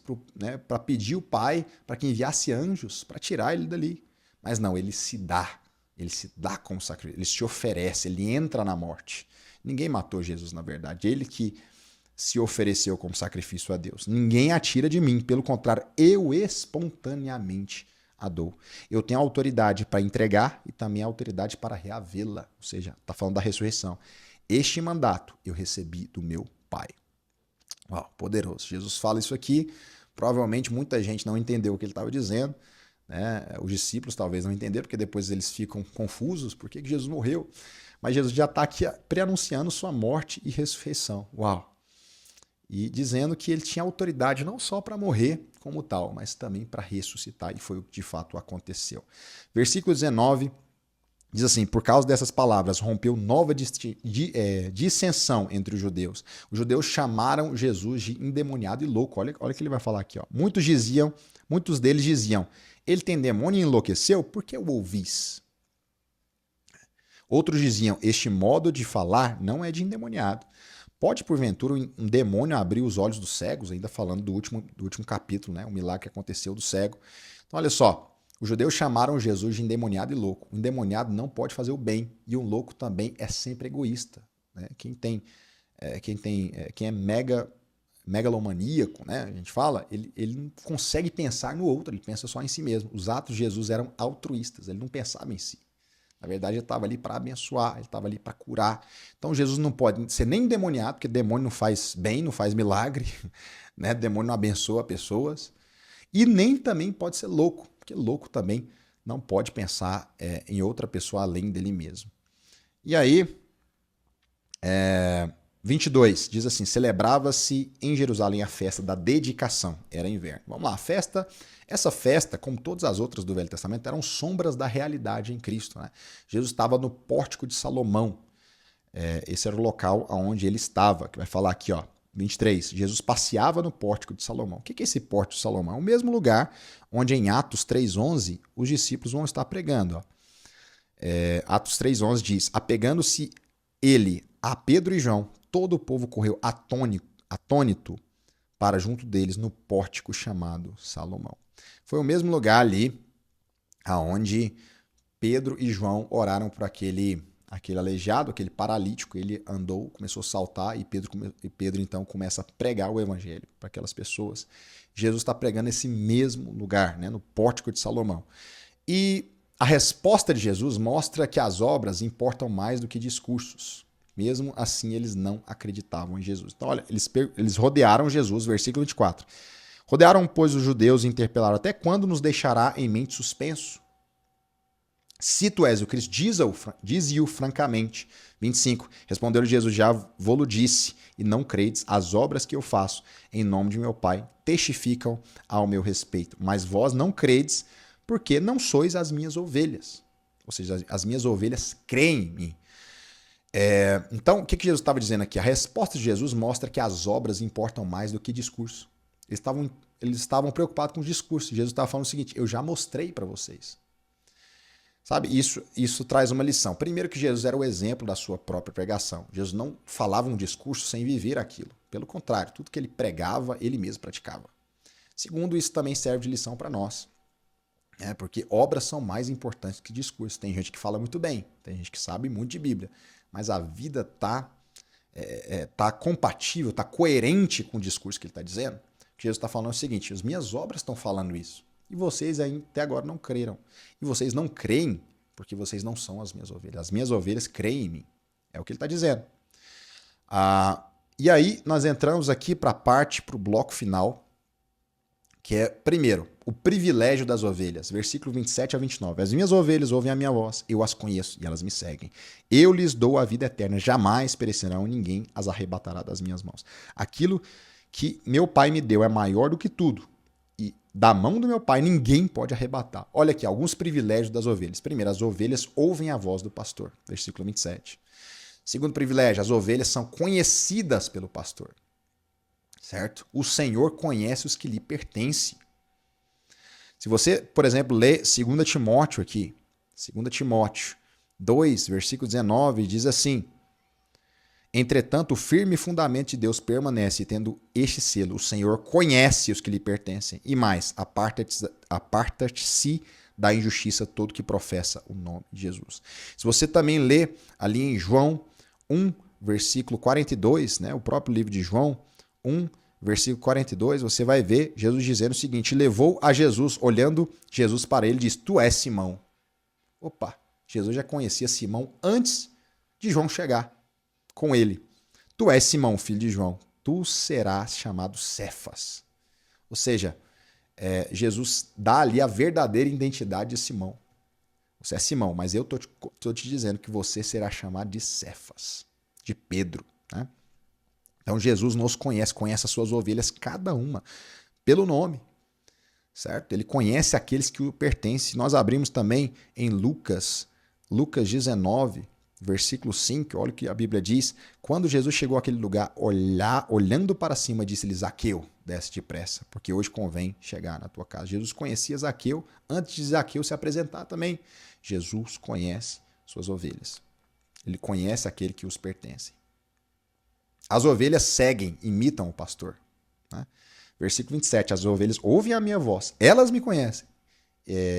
Speaker 1: para pedir o Pai para que enviasse anjos para tirar ele dali. Mas não, ele se dá como sacrifício, ele se oferece, ele entra na morte. Ninguém matou Jesus, na verdade, ele que se ofereceu como sacrifício a Deus. Ninguém a tira de mim, pelo contrário, eu espontaneamente a dou. Eu tenho autoridade para entregar e também autoridade para reavê-la. Ou seja, está falando da ressurreição. Este mandato eu recebi do meu Pai. Uau, poderoso. Jesus fala isso aqui. Provavelmente muita gente não entendeu o que ele estava dizendo. Né? Os discípulos talvez não entenderam, porque depois eles ficam confusos. Por que Jesus morreu? Mas Jesus já está aqui pré-anunciando sua morte e ressurreição. Uau! E dizendo que ele tinha autoridade não só para morrer como tal, mas também para ressuscitar, e foi o que de fato aconteceu. Versículo 19 diz assim, por causa dessas palavras, rompeu nova dissensão entre os judeus. Os judeus chamaram Jesus de endemoniado e louco. Olha o que ele vai falar aqui. Ó. Muitos deles diziam, ele tem demônio e enlouqueceu? Por que o ouvis? Outros diziam, este modo de falar não é de endemoniado. Pode, porventura, um demônio abrir os olhos dos cegos? Ainda falando do último capítulo, né? O milagre que aconteceu do cego. Então, olha só. Os judeus chamaram Jesus de endemoniado e louco. Um endemoniado não pode fazer o bem. E um louco também é sempre egoísta. Né? Quem é megalomaníaco, né? A gente fala, ele não consegue pensar no outro. Ele pensa só em si mesmo. Os atos de Jesus eram altruístas. Ele não pensava em si. Na verdade, ele estava ali para abençoar, ele estava ali para curar. Então, Jesus não pode ser nem endemoniado, porque demônio não faz bem, não faz milagre, né? Demônio não abençoa pessoas. E nem também pode ser louco, porque louco também não pode pensar em outra pessoa além dele mesmo. E aí, 22, diz assim, celebrava-se em Jerusalém a festa da dedicação, era inverno. Vamos lá, essa festa, como todas as outras do Velho Testamento, eram sombras da realidade em Cristo. Né? Jesus estava no Pórtico de Salomão. Esse era o local onde ele estava, que vai falar aqui, ó, 23. Jesus passeava no Pórtico de Salomão. O que é esse Pórtico de Salomão? É o mesmo lugar onde em Atos 3,11 os discípulos vão estar pregando. Ó. Atos 3,11 diz, apegando-se ele a Pedro e João, todo o povo correu atônito para junto deles no pórtico chamado Salomão. Foi o mesmo lugar ali aonde Pedro e João oraram por aquele aleijado, aquele paralítico. Ele andou, começou a saltar e Pedro então começa a pregar o evangelho para aquelas pessoas. Jesus está pregando nesse mesmo lugar, né, no pórtico de Salomão. E a resposta de Jesus mostra que as obras importam mais do que discursos. Mesmo assim, eles não acreditavam em Jesus. Então, olha, eles rodearam Jesus, versículo 24. Rodearam, pois, os judeus e interpelaram, até quando nos deixará em mente suspenso? Se tu és o Cristo, dize-o francamente. 25. Respondeu Jesus, já vou-lo disse, e não credes, as obras que eu faço em nome de meu Pai testificam ao meu respeito. Mas vós não credes, porque não sois as minhas ovelhas. Ou seja, as minhas ovelhas creem em mim. Então, o que Jesus estava dizendo aqui? A resposta de Jesus mostra que as obras importam mais do que discurso. Eles estavam preocupados com o discurso. Jesus estava falando o seguinte: eu já mostrei para vocês. Sabe, isso traz uma lição. Primeiro, que Jesus era o exemplo da sua própria pregação. Jesus não falava um discurso sem viver aquilo. Pelo contrário, tudo que ele pregava, ele mesmo praticava. Segundo, isso também serve de lição para nós. Porque obras são mais importantes que discurso. Tem gente que fala muito bem, tem gente que sabe muito de Bíblia, mas a vida tá compatível, tá coerente com o discurso que ele está dizendo. O que Jesus está falando é o seguinte: as minhas obras estão falando isso. E vocês até agora não creram. E vocês não creem porque vocês não são as minhas ovelhas. As minhas ovelhas creem em mim. É o que ele está dizendo. E aí nós entramos aqui para o bloco final, que é, primeiro, o privilégio das ovelhas. Versículo 27 a 29. As minhas ovelhas ouvem a minha voz, eu as conheço e elas me seguem. Eu lhes dou a vida eterna, jamais perecerão, ninguém as arrebatará das minhas mãos. Aquilo que meu Pai me deu é maior do que tudo. E da mão do meu Pai ninguém pode arrebatar. Olha aqui, alguns privilégios das ovelhas. Primeiro, as ovelhas ouvem a voz do pastor. Versículo 27. Segundo privilégio, as ovelhas são conhecidas pelo pastor. Certo? O Senhor conhece os que lhe pertencem. Se você, por exemplo, lê 2 Timóteo aqui, 2 Timóteo 2, versículo 19, diz assim: entretanto, o firme fundamento de Deus permanece, tendo este selo: o Senhor conhece os que lhe pertencem. E mais, aparta-se da injustiça todo que professa o nome de Jesus. Se você também lê ali em João 1, versículo 42, né, o próprio livro de João 1, versículo 42, você vai ver Jesus dizendo o seguinte: levou a Jesus, olhando Jesus para ele, diz: tu és Simão. Opa, Jesus já conhecia Simão antes de João chegar com ele. Tu és Simão, filho de João, tu serás chamado Cefas. Ou seja, Jesus dá ali a verdadeira identidade de Simão. Você é Simão, mas eu tô te dizendo que você será chamado de Cefas, de Pedro, né? Então Jesus nos conhece as suas ovelhas, cada uma, pelo nome, certo? Ele conhece aqueles que o pertencem. Nós abrimos também em Lucas 19, versículo 5, olha o que a Bíblia diz. Quando Jesus chegou àquele lugar, olhando para cima, disse-lhe: Zaqueu, desce depressa, porque hoje convém chegar na tua casa. Jesus conhecia Zaqueu antes de Zaqueu se apresentar também. Jesus conhece suas ovelhas. Ele conhece aquele que os pertence. As ovelhas seguem, imitam o pastor. Né? Versículo 27, as ovelhas ouvem a minha voz, elas me conhecem.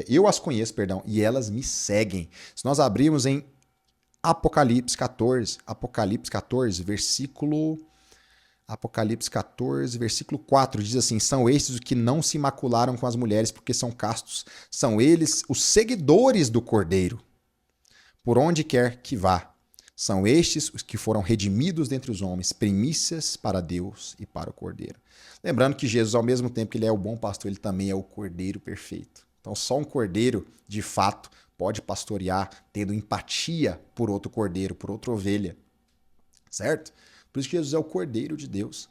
Speaker 1: Eu as conheço, e elas me seguem. Se nós abrirmos em Apocalipse 14, versículo 4, diz assim: são estes os que não se macularam com as mulheres, porque são castos. São eles os seguidores do Cordeiro, por onde quer que vá. São estes os que foram redimidos dentre os homens, primícias para Deus e para o Cordeiro. Lembrando que Jesus, ao mesmo tempo que ele é o bom pastor, ele também é o Cordeiro perfeito. Então, só um cordeiro, de fato, pode pastorear tendo empatia por outro cordeiro, por outra ovelha. Certo? Por isso que Jesus é o Cordeiro de Deus.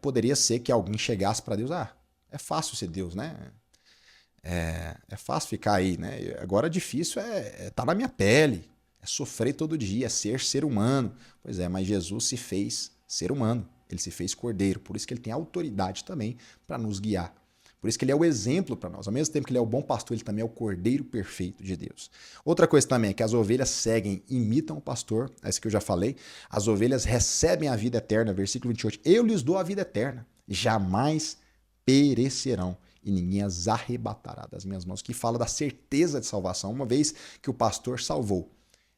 Speaker 1: Poderia ser que alguém chegasse para Deus: é fácil ser Deus, né? É fácil ficar aí, né? Agora difícil tá na minha pele. É sofrer todo dia, é ser humano. Pois é, mas Jesus se fez ser humano. Ele se fez cordeiro. Por isso que ele tem autoridade também para nos guiar. Por isso que ele é o exemplo para nós. Ao mesmo tempo que ele é o bom pastor, ele também é o cordeiro perfeito de Deus. Outra coisa também é que as ovelhas seguem, imitam o pastor. Essa que eu já falei. As ovelhas recebem a vida eterna. Versículo 28. Eu lhes dou a vida eterna. Jamais perecerão e ninguém as arrebatará das minhas mãos. Que fala da certeza de salvação, uma vez que o pastor salvou.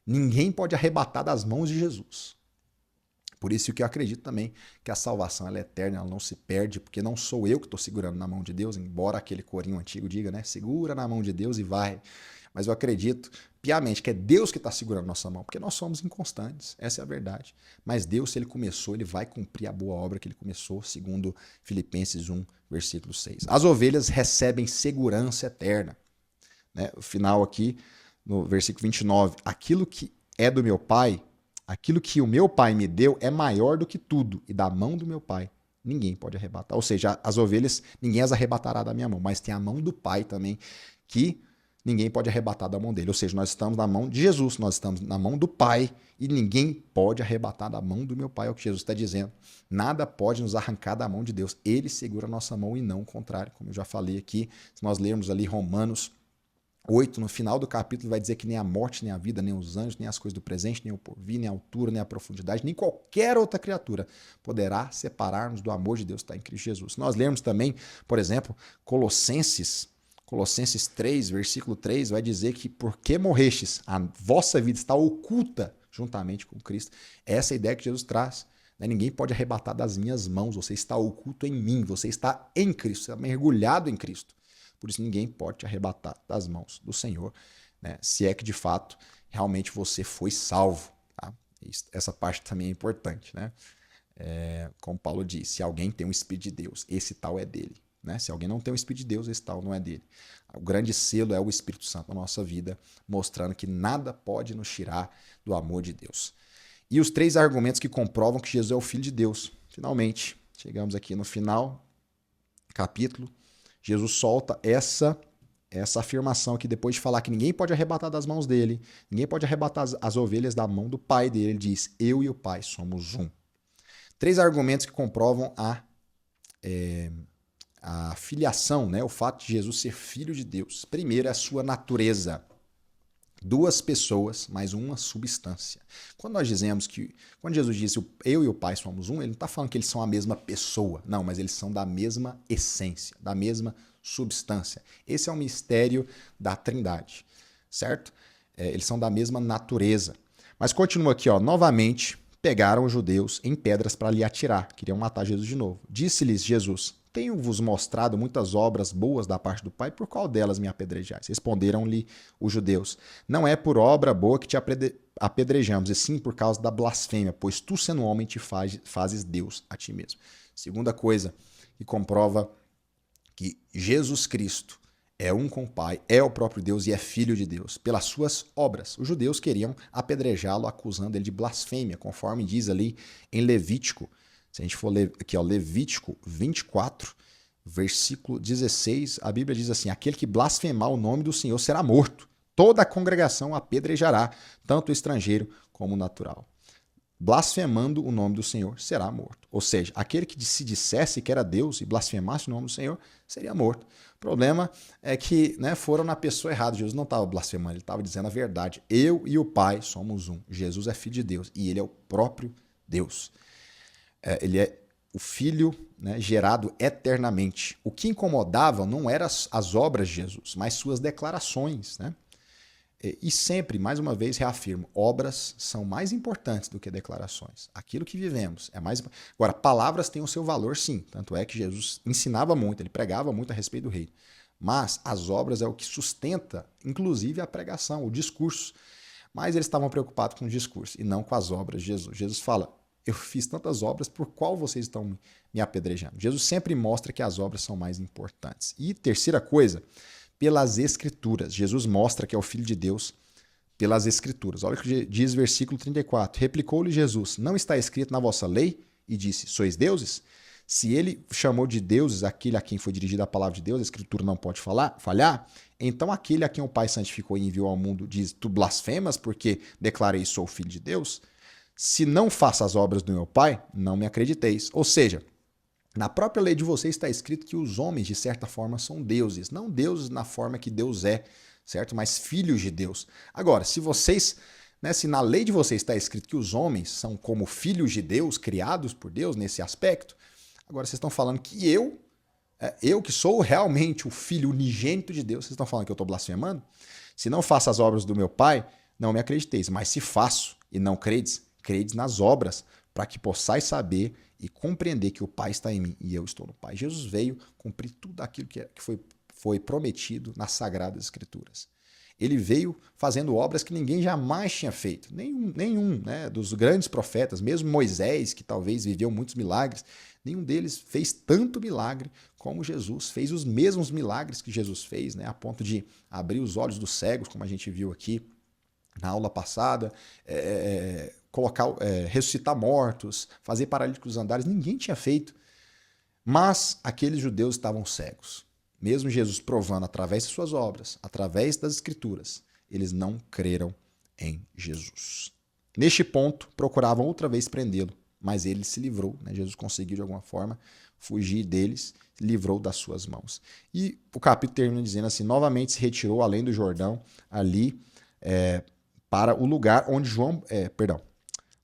Speaker 1: Ninguém pode arrebatar das mãos de Jesus. Por isso que eu acredito também que a salvação ela é eterna, ela não se perde, porque não sou eu que estou segurando na mão de Deus, embora aquele corinho antigo diga, né? Segura na mão de Deus e vai. Mas eu acredito piamente que é Deus que está segurando nossa mão, porque nós somos inconstantes, essa é a verdade. Mas Deus, se ele começou, ele vai cumprir a boa obra que ele começou, segundo Filipenses 1, versículo 6. As ovelhas recebem segurança eterna. Né? O final aqui, no versículo 29, aquilo que é do meu Pai, aquilo que o meu Pai me deu é maior do que tudo, e da mão do meu Pai ninguém pode arrebatar. Ou seja, as ovelhas, ninguém as arrebatará da minha mão, mas tem a mão do Pai também, que ninguém pode arrebatar da mão dele. Ou seja, nós estamos na mão de Jesus, nós estamos na mão do Pai e ninguém pode arrebatar da mão do meu Pai, é o que Jesus está dizendo. Nada pode nos arrancar da mão de Deus. Ele segura a nossa mão e não o contrário, como eu já falei aqui. Se nós lermos ali Romanos 8, no final do capítulo, vai dizer que nem a morte, nem a vida, nem os anjos, nem as coisas do presente, nem o porvir, nem a altura, nem a profundidade, nem qualquer outra criatura poderá separar-nos do amor de Deus que está em Cristo Jesus. Nós lemos também, por exemplo, Colossenses 3, versículo 3, vai dizer que porque morrestes, a vossa vida está oculta juntamente com Cristo. Essa é a ideia que Jesus traz. Ninguém pode arrebatar das minhas mãos, você está oculto em mim, você está em Cristo, você está mergulhado em Cristo. Por isso ninguém pode te arrebatar das mãos do Senhor, né? Se é que de fato realmente você foi salvo. Tá? Essa parte também é importante, né? Como Paulo diz, se alguém tem o Espírito de Deus, esse tal é dele. Né? Se alguém não tem o Espírito de Deus, esse tal não é dele. O grande selo é o Espírito Santo na nossa vida, mostrando que nada pode nos tirar do amor de Deus. E os 3 argumentos que comprovam que Jesus é o Filho de Deus. Finalmente, chegamos aqui no final, capítulo. Jesus solta essa afirmação aqui, depois de falar que ninguém pode arrebatar das mãos dele, ninguém pode arrebatar as ovelhas da mão do Pai dele. Ele diz, eu e o Pai somos um. 3 argumentos que comprovam a filiação, né? O fato de Jesus ser Filho de Deus. Primeiro é a sua natureza. 2 pessoas, mais uma substância. Quando nós dizemos quando Jesus disse eu e o Pai somos um, ele não está falando que eles são a mesma pessoa, não, mas eles são da mesma essência, da mesma substância. Esse é o mistério da Trindade, certo? Eles são da mesma natureza. Mas continua aqui, ó, novamente pegaram os judeus em pedras para lhe atirar, queriam matar Jesus de novo. Disse-lhes Jesus, tenho-vos mostrado muitas obras boas da parte do Pai, por qual delas me apedrejais? Responderam-lhe os judeus, não é por obra boa que te apedrejamos, e sim por causa da blasfêmia, pois tu, sendo homem, te fazes Deus a ti mesmo. Segunda coisa que comprova que Jesus Cristo é um com o Pai, é o próprio Deus e é Filho de Deus, pelas suas obras. Os judeus queriam apedrejá-lo, acusando ele de blasfêmia, conforme diz ali em Levítico. Se a gente for ler aqui, ó, Levítico 24, versículo 16, a Bíblia diz assim, aquele que blasfemar o nome do Senhor será morto. Toda a congregação apedrejará, tanto o estrangeiro como o natural. Blasfemando o nome do Senhor será morto. Ou seja, aquele que se dissesse que era Deus e blasfemasse o nome do Senhor seria morto. O problema é que, né, foram na pessoa errada. Jesus não estava blasfemando, ele estava dizendo a verdade. Eu e o Pai somos um. Jesus é Filho de Deus e ele é o próprio Deus. Ele é o Filho, né, gerado eternamente. O que incomodava não eram as obras de Jesus, mas suas declarações. Né? E sempre, mais uma vez, reafirmo, obras são mais importantes do que declarações. Aquilo que vivemos é mais... Agora, palavras têm o seu valor, sim. Tanto é que Jesus ensinava muito, ele pregava muito a respeito do reino. Mas as obras é o que sustenta, inclusive, a pregação, o discurso. Mas eles estavam preocupados com o discurso e não com as obras de Jesus. Jesus fala, eu fiz tantas obras, por qual vocês estão me apedrejando? Jesus sempre mostra que as obras são mais importantes. E terceira coisa, pelas Escrituras. Jesus mostra que é o Filho de Deus pelas Escrituras. Olha o que diz o versículo 34. Replicou-lhe Jesus, não está escrito na vossa lei? E disse, sois deuses? Se ele chamou de deuses aquele a quem foi dirigida a palavra de Deus, a Escritura não pode falhar, então aquele a quem o Pai santificou e enviou ao mundo diz, tu blasfemas porque declarei sou o Filho de Deus? Se não faço as obras do meu Pai, não me acrediteis. Ou seja, na própria lei de vocês está escrito que os homens, de certa forma, são deuses. Não deuses na forma que Deus é, certo? Mas filhos de Deus. Agora, se vocês, né, se na lei de vocês está escrito que os homens são como filhos de Deus, criados por Deus nesse aspecto, agora vocês estão falando que eu que sou realmente o filho unigênito de Deus, vocês estão falando que eu estou blasfemando? Se não faço as obras do meu Pai, não me acrediteis. Mas se faço e não credes, credes nas obras, para que possais saber e compreender que o Pai está em mim e eu estou no Pai. Jesus veio cumprir tudo aquilo que foi prometido nas Sagradas Escrituras. Ele veio fazendo obras que ninguém jamais tinha feito. Nenhum, né, dos grandes profetas, mesmo Moisés, que talvez viveu muitos milagres, nenhum deles fez tanto milagre como Jesus. Fez os mesmos milagres que Jesus fez, né, a ponto de abrir os olhos dos cegos, como a gente viu aqui na aula passada, ressuscitar mortos, fazer paralíticos andares, ninguém tinha feito. Mas aqueles judeus estavam cegos. mesmo Jesus provando através de suas obras, através das Escrituras, eles não creram em Jesus. Neste ponto, procuravam outra vez prendê-lo, mas ele se livrou, né? Jesus conseguiu de alguma forma fugir deles, livrou das suas mãos. E o capítulo termina dizendo assim: novamente se retirou além do Jordão, ali para o lugar onde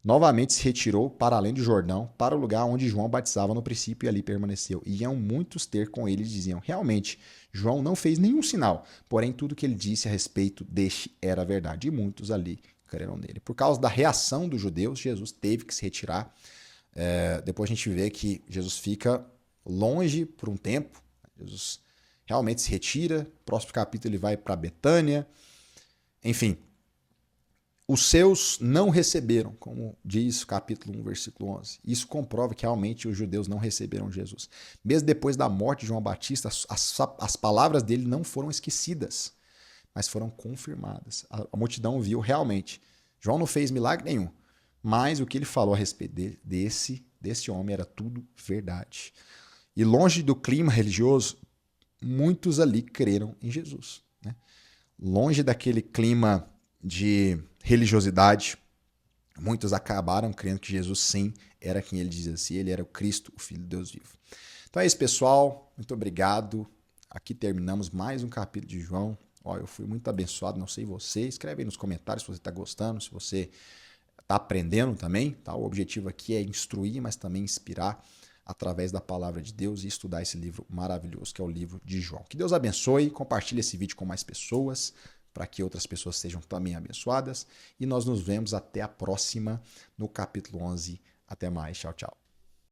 Speaker 1: novamente se retirou para além do Jordão, para o lugar onde João batizava no princípio, e ali permaneceu. E iam muitos ter com ele e diziam: realmente, João não fez nenhum sinal, porém tudo que ele disse a respeito deste era verdade. E muitos ali creram nele. Por causa da reação dos judeus, Jesus teve que se retirar. Depois a gente vê que Jesus fica longe por um tempo. Jesus realmente se retira. Próximo capítulo ele vai para Betânia. Enfim, os seus não receberam, como diz o capítulo 1, versículo 11. Isso comprova que realmente os judeus não receberam Jesus. Mesmo depois da morte de João Batista, as palavras dele não foram esquecidas, mas foram confirmadas. A multidão viu realmente. João não fez milagre nenhum, mas o que ele falou a respeito desse homem era tudo verdade. E longe do clima religioso, muitos ali creram em Jesus, né? Longe daquele clima de religiosidade, muitos acabaram crendo que Jesus, sim, era quem ele dizia ser, ele era o Cristo, o Filho de Deus vivo. Então é isso, pessoal. Muito obrigado. Aqui terminamos mais um capítulo de João. Eu fui muito abençoado, não sei você. Escreve aí nos comentários se você está gostando, se você está aprendendo também. Tá? O objetivo aqui é instruir, mas também inspirar através da palavra de Deus e estudar esse livro maravilhoso que é o livro de João. Que Deus abençoe, compartilhe esse vídeo com mais pessoas, para que outras pessoas sejam também abençoadas. E nós nos vemos até a próxima, no capítulo 11. Até mais. Tchau, tchau.